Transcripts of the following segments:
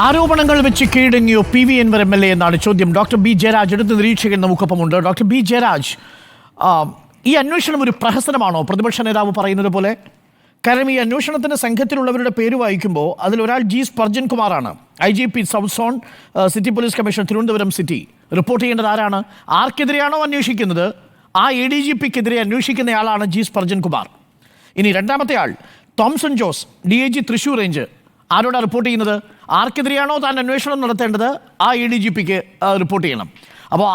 ആരോപണങ്ങൾ വെച്ച് കീഴടങ്ങിയോ PV Anwar MLA എന്നാണ് ചോദ്യം. ഡോക്ടർ ബി ജയരാജ് എടുത്ത് നിരീക്ഷകൻ നമുക്കൊപ്പമുണ്ട്. ഡോക്ടർ ബി ജയരാജ്, ഈ അന്വേഷണം ഒരു പ്രഹസനമാണോ പ്രതിപക്ഷ നേതാവ് പറയുന്നത് പോലെ? കാരണം ഈ അന്വേഷണത്തിൻ്റെ സംഘത്തിലുള്ളവരുടെ പേര് വായിക്കുമ്പോൾ അതിലൊരാൾ G. സ്പർജൻ കുമാറാണ്, IGP south zone city police commissioner Thiruvananthapuram city. Report ചെയ്യേണ്ടത് ആരാണ്? ആർക്കെതിരെയാണോ അന്വേഷിക്കുന്നത് ആ ADGPക്കെതിരെ അന്വേഷിക്കുന്നയാളാണ് G. സ്പർജൻ കുമാർ. ഇനി രണ്ടാമത്തെ ആൾ തോംസൺ ജോസ്, DIG തൃശ്ശൂർ റേഞ്ച്. ആരോടാണ് റിപ്പോർട്ട് ചെയ്യുന്നത്? ആർക്കെതിരെയാണോ താൻ അന്വേഷണം നടത്തേണ്ടത് ആ ADGPക്ക് റിപ്പോർട്ട് ചെയ്യണം. അപ്പോൾ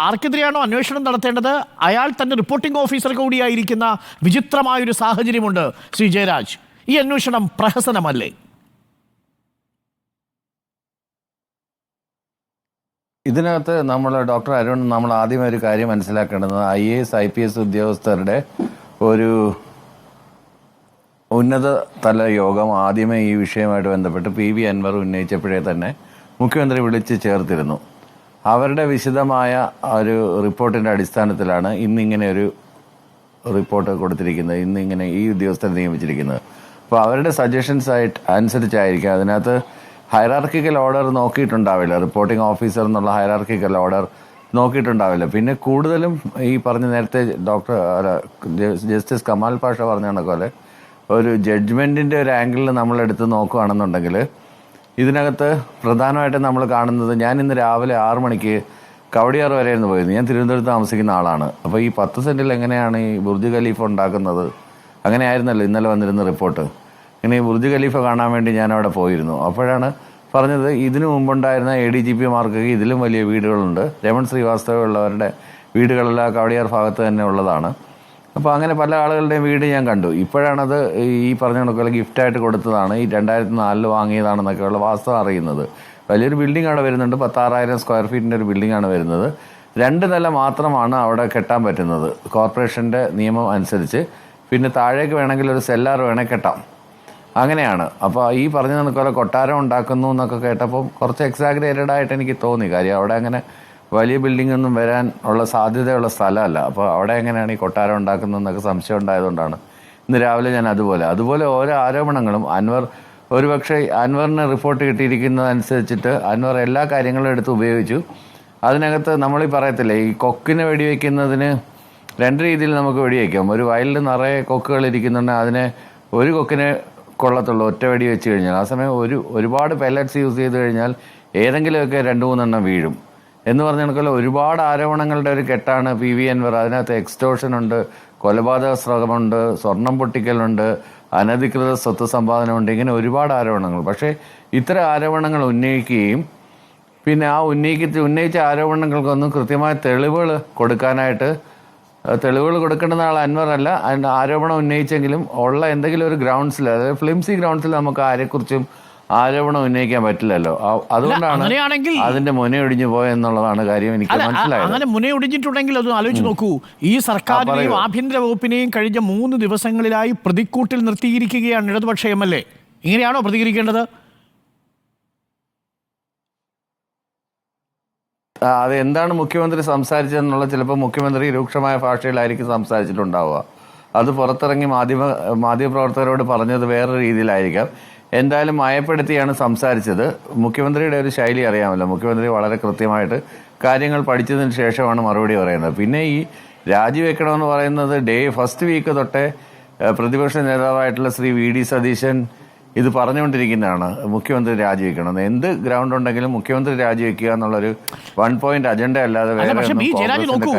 ആർക്കെതിരെയാണോ അന്വേഷണം നടത്തേണ്ടത് അയാൾ തൻ്റെ റിപ്പോർട്ടിംഗ് ഓഫീസർ കൂടിയായിരിക്കുന്ന വിചിത്രമായൊരു സാഹചര്യമുണ്ട്. ശ്രീ ജയരാജ്, ഈ അന്വേഷണം പ്രഹസനമല്ലേ? ഇതിനകത്ത് ഡോക്ടർ അരുൺ, നമ്മൾ ആദ്യം ഒരു കാര്യം മനസ്സിലാക്കേണ്ടത് IAS IPS ഉദ്യോഗസ്ഥരുടെ ഒരു ഉന്നത തല യോഗം ആദ്യമേ ഈ വിഷയമായിട്ട് ബന്ധപ്പെട്ട് PV Anwar ഉന്നയിച്ചപ്പോഴേ തന്നെ മുഖ്യമന്ത്രി വിളിച്ച് ചേർത്തിരുന്നു. അവരുടെ വിശദമായ ഒരു റിപ്പോർട്ടിൻ്റെ അടിസ്ഥാനത്തിലാണ് ഇന്നിങ്ങനെ ഒരു റിപ്പോർട്ട് കൊടുത്തിരിക്കുന്നത്, ഇന്നിങ്ങനെ ഈ ഉദ്യോഗസ്ഥരെ നിയമിച്ചിരിക്കുന്നത്. അപ്പോൾ അവരുടെ സജഷൻസ് അനുസരിച്ചായിരിക്കും. അതിനകത്ത് ഹൈറാർക്കിക്കൽ ഓർഡർ നോക്കിയിട്ടുണ്ടാവില്ല, റിപ്പോർട്ടിംഗ് ഓഫീസർ എന്നുള്ള ഹൈറാർക്കിക്കൽ ഓർഡർ നോക്കിയിട്ടുണ്ടാവില്ല. പിന്നെ കൂടുതലും ഈ പറഞ്ഞ നേരത്തെ ജസ്റ്റിസ് കമാൽ പാഷ പറഞ്ഞ കണക്കോലെ ഒരു ജഡ്ജ്മെൻറ്റിൻ്റെ ഒരു ആംഗിളിൽ നമ്മളെടുത്ത് നോക്കുകയാണെന്നുണ്ടെങ്കിൽ ഇതിനകത്ത് പ്രധാനമായിട്ടും നമ്മൾ കാണുന്നത്, ഞാൻ ഇന്ന് രാവിലെ 6 മണിക്ക് കവടിയാർ വരെയായിരുന്നു പോയത്. ഞാൻ തിരുവനന്തപുരത്ത് താമസിക്കുന്ന ആളാണ്. അപ്പോൾ ഈ 10 സെൻറ്റിൽ എങ്ങനെയാണ് ഈ ബുർജ് ഖലീഫ ഉണ്ടാക്കുന്നത്? അങ്ങനെയായിരുന്നല്ലോ ഇന്നലെ വന്നിരുന്ന റിപ്പോർട്ട്. ഇങ്ങനെ ഈ ബുർജ് ഖലീഫ കാണാൻ വേണ്ടി ഞാൻ അവിടെ പോയിരുന്നു. അപ്പോഴാണ് പറഞ്ഞത് ഇതിനു മുമ്പുണ്ടായിരുന്ന ADGPമാർക്ക് ഇതിലും വലിയ വീടുകളുണ്ട്. രമൺ ശ്രീവാസ്തവ ഉള്ളവരുടെ വീടുകളെല്ലാം കവടിയാർ ഭാഗത്ത് തന്നെ ഉള്ളതാണ്. അപ്പോൾ അങ്ങനെ പല ആളുകളുടെയും വീട് ഞാൻ കണ്ടു. ഇപ്പോഴാണത് ഈ പറഞ്ഞ കണക്കുള്ള ഗിഫ്റ്റായിട്ട് കൊടുത്തതാണ്, ഈ 2004 വാങ്ങിയതാണെന്നൊക്കെയുള്ള വാസ്തവം അറിയുന്നത്. വലിയൊരു ബിൽഡിംഗ് അവിടെ വരുന്നുണ്ട്, 16,000 സ്ക്വയർ ഫീറ്റിൻ്റെ ഒരു ബിൽഡിംഗാണ് വരുന്നത്. 2 നില മാത്രമാണ് അവിടെ കെട്ടാൻ പറ്റുന്നത് കോർപ്പറേഷൻ്റെ നിയമം അനുസരിച്ച്. പിന്നെ താഴേക്ക് വേണമെങ്കിൽ ഒരു സെല്ലാർ വേണേൽ കെട്ടാം, അങ്ങനെയാണ്. അപ്പോൾ ഈ പറഞ്ഞ കണക്കുള്ള കൊട്ടാരം ഉണ്ടാക്കുന്നു എന്നൊക്കെ കേട്ടപ്പോൾ കുറച്ച് എക്സാഗ്രേറ്റഡ് ആയിട്ട് എനിക്ക് തോന്നി. കാര്യം അവിടെ അങ്ങനെ വലിയ ബിൽഡിംഗ് ഒന്നും വരാൻ ഉള്ള സാധ്യതയുള്ള സ്ഥലമല്ല. അപ്പോൾ അവിടെ എങ്ങനെയാണ് ഈ കൊട്ടാരം ഉണ്ടാക്കുന്നതെന്നൊക്കെ സംശയം ഉണ്ടായതുകൊണ്ടാണ് ഇന്ന് രാവിലെ ഞാൻ അതുപോലെ ഓരോ ആരോപണങ്ങളും ഒരുപക്ഷെ അൻവറിന് റിപ്പോർട്ട് കിട്ടിയിരിക്കുന്നതനുസരിച്ചിട്ട് അൻവർ എല്ലാ കാര്യങ്ങളും എടുത്ത് ഉപയോഗിച്ചു. അതിനകത്ത് നമ്മളീ പറയത്തില്ലേ, ഈ കൊക്കിനെ വെടിവെക്കുന്നതിന് 2 രീതിയിൽ നമുക്ക് വെടിവെക്കാം. ഒരു വയലിൽ നിറയെ കൊക്കുകൾ ഇരിക്കുന്നുണ്ടെങ്കിൽ അതിനെ ഒരു കൊക്കിനെ കൊള്ളത്തുള്ളൂ ഒറ്റ വെടി വെച്ച് കഴിഞ്ഞാൽ. ആ സമയം ഒരുപാട് പെല്ലറ്റ്സ് യൂസ് ചെയ്ത് കഴിഞ്ഞാൽ ഏതെങ്കിലുമൊക്കെ 2-3 എണ്ണം വീഴും എന്ന് പറഞ്ഞ കണക്കുള്ള ഒരുപാട് ആരോപണങ്ങളുടെ ഒരു കെട്ടാണ് PV Anwar. അതിനകത്ത് എക്സ്റ്റോർഷനുണ്ട്, കൊലപാതക ശ്രമമുണ്ട്, സ്വർണം പൊട്ടിക്കലുണ്ട്, അനധികൃത സ്വത്ത് സമ്പാദനമുണ്ട്, ഇങ്ങനെ ഒരുപാട് ആരോപണങ്ങൾ. പക്ഷേ ഇത്തരം ആരോപണങ്ങൾ ഉന്നയിക്കുകയും പിന്നെ ആ ഉന്നയിച്ച ആരോപണങ്ങൾക്കൊന്നും കൃത്യമായ തെളിവുകൾ കൊടുക്കേണ്ടുന്ന ആൾ Anwar അല്ല. ആരോപണം ഉന്നയിച്ചെങ്കിലും ഉള്ള എന്തെങ്കിലും ഒരു ഗ്രൗണ്ട്സിൽ, അതായത് ഫ്ലിംസി ഗ്രൗണ്ട്സിൽ നമുക്ക് ആരെക്കുറിച്ചും ആരോപണം ഉന്നയിക്കാൻ പറ്റില്ലല്ലോ. അതുകൊണ്ടാണ് അതിന്റെ മുനയൊടിഞ്ഞു പോയെന്നുള്ളതാണ് കാര്യം എനിക്ക് മനസ്സിലായത്. അങ്ങനെ മുനയൊടിഞ്ഞിട്ടുണ്ടെങ്കിൽ അത് ആലോചിച്ച് നോക്കൂ. ഈ സർക്കാരിനെയും ആഭ്യന്തര വകുപ്പിനെയും കഴിഞ്ഞ 3 ദിവസങ്ങളിലായി പ്രതിക്കൂട്ടിൽ നിർത്തിയിരിക്കുകയാണ് ഇടതുപക്ഷ MLA. ഇങ്ങനെയാണോ പ്രതികരിക്കേണ്ടത്? അത് എന്താണ് മുഖ്യമന്ത്രി സംസാരിച്ചതെന്നുള്ള ചിലപ്പോൾ മുഖ്യമന്ത്രി രൂക്ഷമായ ഭാഷയിലായിരിക്കും സംസാരിച്ചിട്ടുണ്ടാവുക. അത് പുറത്തിറങ്ങി മാധ്യമപ്രവർത്തകരോട് പറഞ്ഞത് വേറെ രീതിയിലായിരിക്കാം. എന്തായാലും മയപ്പെടുത്തിയാണ് സംസാരിച്ചത്. മുഖ്യമന്ത്രിയുടെ ഒരു ശൈലി അറിയാമല്ലോ. മുഖ്യമന്ത്രി വളരെ കൃത്യമായിട്ട് കാര്യങ്ങൾ പഠിച്ചതിന് ശേഷമാണ് മറുപടി പറയുന്നത്. പിന്നെ ഈ രാജിവെക്കണമെന്ന് പറയുന്നത് ഫസ്റ്റ് വീക്ക് തൊട്ടേ പ്രതിപക്ഷ നേതാവായിട്ടുള്ള ശ്രീ VD സതീശൻ ഇത് പറഞ്ഞുകൊണ്ടിരിക്കുന്നതാണ്, മുഖ്യമന്ത്രി രാജിവെക്കണം. എന്ത് ഗ്രൗണ്ട് ഉണ്ടെങ്കിലും മുഖ്യമന്ത്രി രാജിവെക്കുക എന്നുള്ളൊരു 1 പോയിന്റ് അജണ്ട അല്ലാതെ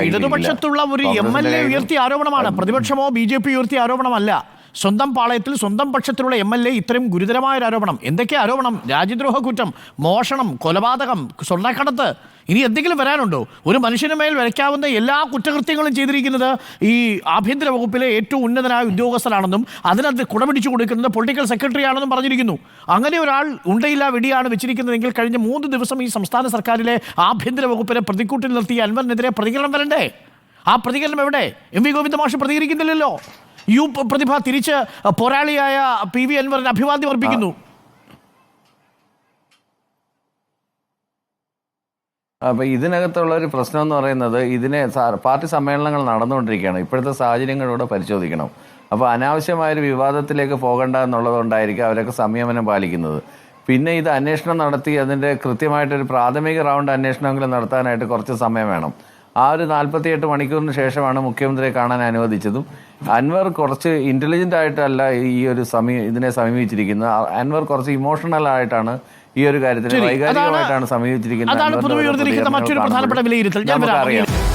ഇടതുപക്ഷത്തുള്ള ഒരു MLA ഉയർത്തിയ ആരോപണമാണ്. പ്രതിപക്ഷമോ BJP ഉയർത്തിയ ആരോപണമല്ല. സ്വന്തം പാളയത്തിൽ സ്വന്തം പക്ഷത്തിലുള്ള MLA ഇത്രയും ഗുരുതരമായൊരു ആരോപണം. എന്തൊക്കെയാ ആരോപണം? രാജ്യദ്രോഹ കുറ്റം, മോഷണം, കൊലപാതകം, സ്വർണ്ണക്കടത്ത്, ഇനി എന്തെങ്കിലും വരാനുണ്ടോ? ഒരു മനുഷ്യന് മേൽ വരയ്ക്കാവുന്ന എല്ലാ കുറ്റകൃത്യങ്ങളും ചെയ്തിരിക്കുന്നത് ഈ ആഭ്യന്തര വകുപ്പിലെ ഏറ്റവും ഉന്നതനായ ഉദ്യോഗസ്ഥരാണെന്നും അതിനകത്ത് കുടപിടിച്ചു കൊടുക്കുന്നത് പൊളിറ്റിക്കൽ സെക്രട്ടറി ആണെന്നും പറഞ്ഞിരിക്കുന്നു. അങ്ങനെ ഒരാൾ ഉണ്ടയില്ല വെടിയാണ് വെച്ചിരിക്കുന്നതെങ്കിൽ കഴിഞ്ഞ 3 ദിവസം ഈ സംസ്ഥാന സർക്കാരിലെ ആഭ്യന്തര വകുപ്പിനെ പ്രതിക്കൂട്ടിൽ നിർത്തി അൻവറിനെതിരെ പ്രതികരണം വരണ്ടേ? ആ പ്രതികരണം എവിടെ? MV ഗോവിന്ദ മാഷ് പ്രതികരിക്കുന്നില്ലല്ലോ. പ്രതിഭ തിരിച്ച് പോരാളിയായ PV Anwarന് അഭിവാദ്യം അർപ്പിക്കുന്നു. അപ്പോൾ ഇതിനകത്തുള്ള ഒരു പ്രശ്നം എന്ന് പറയുന്നത്, പാർട്ടി സമ്മേളനങ്ങൾ നടന്നുകൊണ്ടിരിക്കുകയാണ്. ഇപ്പോഴത്തെ സാഹചര്യങ്ങളോട് പരിശോധിക്കണം. അപ്പോൾ അനാവശ്യമായൊരു വിവാദത്തിലേക്ക് പോകണ്ട എന്നുള്ളതുകൊണ്ടായിരിക്കും അവരൊക്കെ സംയമനം പാലിക്കുന്നത്. പിന്നെ ഇത് അന്വേഷണം നടത്തി അതിൻ്റെ കൃത്യമായിട്ടൊരു പ്രാഥമിക റൗണ്ട് അന്വേഷണമെങ്കിലും നടത്താനായിട്ട് കുറച്ച് സമയം വേണം. ആ ഒരു 48 മണിക്കൂറിന് ശേഷമാണ് മുഖ്യമന്ത്രിയെ കാണാൻ അനുവദിച്ചതും. അൻവർ കുറച്ച് ഇൻ്റലിജൻ്റ് ആയിട്ടല്ല ഇതിനെ സമീപിച്ചിരിക്കുന്നത്. അൻവർ കുറച്ച് ഇമോഷണൽ ആയിട്ടാണ് ഈ ഒരു കാര്യത്തിൽ വൈകാരികമായിട്ടാണ് സമീപിച്ചിരിക്കുന്നത്. അതാണ് പൊതുവെ ഉയർന്നിരിക്കുന്ന മറ്റൊരു പ്രധാനപ്പെട്ട വിലയിരുത്തൽ. ഞാൻ വരാം.